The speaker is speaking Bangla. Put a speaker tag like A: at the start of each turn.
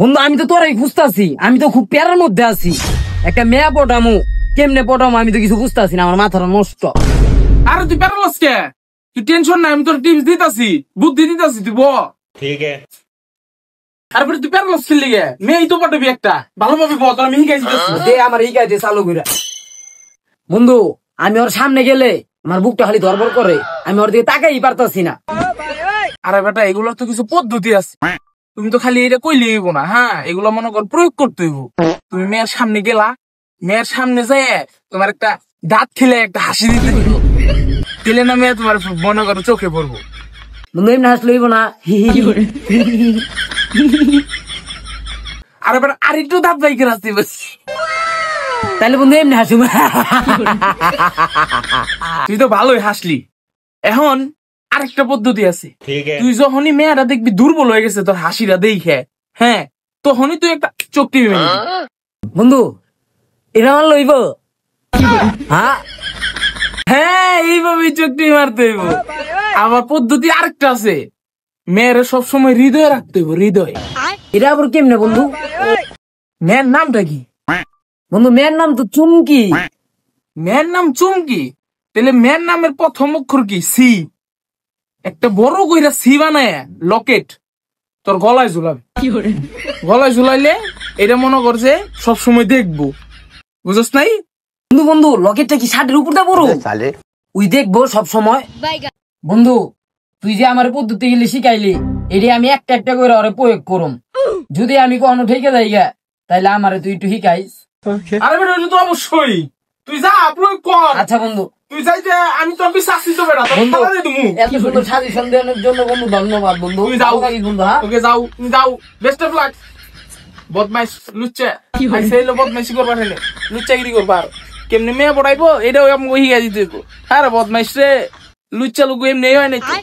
A: বন্ধু আমি তো তোরাই খুঁজতাছি, আমি তো খুব প্যারার মধ্যে আছি। একটা মেয়ে পটামু, কেমনে পটামু আমি তো কিছু বুঝতেছি না, আমার মাথাটা নষ্ট।
B: আরে তুই প্যারালাস কে? তুই টেনশন নাই, আমি তোর টিপস দিতাছি, বুদ্ধি দিতাছি, তুই বল। ঠিক আছে। তারপরে তুই প্যারালাস খেললি গে, মেয়েই তো পটাবি একটা, ভালোভাবে বল, তোর আমি শিখাই দিতেছি।
A: দে আমার হিকাই দে চালু করে। বন্ধু আমি ওর সামনে গেলে আমার বুকটা খালি ধরবর করে, আমি ওর দিকে তাকাই পারতাছি না।
B: আরে বেটা এগুলোর তো কিছু পদ্ধতি আছে, তুমি তো খালি এটা কইলে হইব না। হ্যাঁ, এগুলো মনে কর প্রয়োগ করতে হইব। তুমি মেয়ের সামনে গেলা, মেয়ের সামনে যায় তোমার একটা দাঁত খেলে একটা হাসি দিতে হইব, দিলে না মেয়ে তোমার মনে করো চোখে পড়বো।
A: বন্ধু এমনি হাসলে হইব না।
B: আরে বেটা আর একটু দাঁত বাইকে আসতে বসছি,
A: তাহলে বন্ধু এমনি হাসুম।
B: তুই তো ভালোই হাসলি। এখন আরেকটা পদ্ধতি আছে, তুই যখনই মেয়েরা দেখবি দুর্বল হয়ে গেছে তোর হাসিটা দেখে, হ্যাঁ তখনই তুই একটা চোখ টিপে মেরে দিবি।
A: বন্ধু এটা আমার লইব? হ্যাঁ
B: হ্যাঁ এইভাবেই চোখ টিপে মারতে হইব। আবার পদ্ধতি আরেকটা আছে, মেয়েরা সবসময় হৃদয়ে রাখতে হইব, হৃদয়ে।
A: এটা আবার কেমনে বন্ধু?
B: মেয়ের নামটা কি?
A: বন্ধু মেয়ের নাম তো চুমকি।
B: মেয়ের নাম চুমকি? তাহলে মেয়ের নামের প্রথম অক্ষর কি? সি। একটা বড় কইরা সি বানায় লকেট তোর গলায় ঝুলাবে, গলায় ঝুলাইলে এটা মনে করছে সবসময় দেখবো, বুঝছ নাই?
A: বন্ধু বন্ধু লকেটটা কি শার্টের উপর দিয়ে পড়ো? ওই দেখবো সব সময়। বন্ধু তুই যে আমার পদ্ধতি গেলি শিখাইলি, এটি আমি একটা একটা করে ওরে প্রয়োগ করুম। যদি আমি কখনো ঠেকে যাই গা, তাইলে আমারে তুই একটু শিখাইস।
B: আরে বেটা ওটা তো অবশ্যই, তুই যা প্রয়োগ কর।
A: আচ্ছা বন্ধু
B: তুই যাইতে আমি তো বিশ্বাসী তো বেটা, তোর
A: বন্ধু
B: কথা দিয়ে দিমু।
A: এত সুন্দর সাজেশন দেওয়ার জন্য বন্ধু ধন্যবাদ বন্ধু।
B: তুমি যাও
A: বন্ধু। হ্যাঁ
B: ওকে যাও, তুমি যাও, বেস্ট অফ লাক। বদমাইশ লুচ্চা আইছে এলো, বদমাইশি করবা হেলে, লুচ্চাগিরি করবা। আর কেমনে মেয়ে পড়াইবো এটাও আমাকে হিয়া দিতে হইব। আরে বদমাইশ রে, লুচ্চা লোক এমনি হয় নাকি?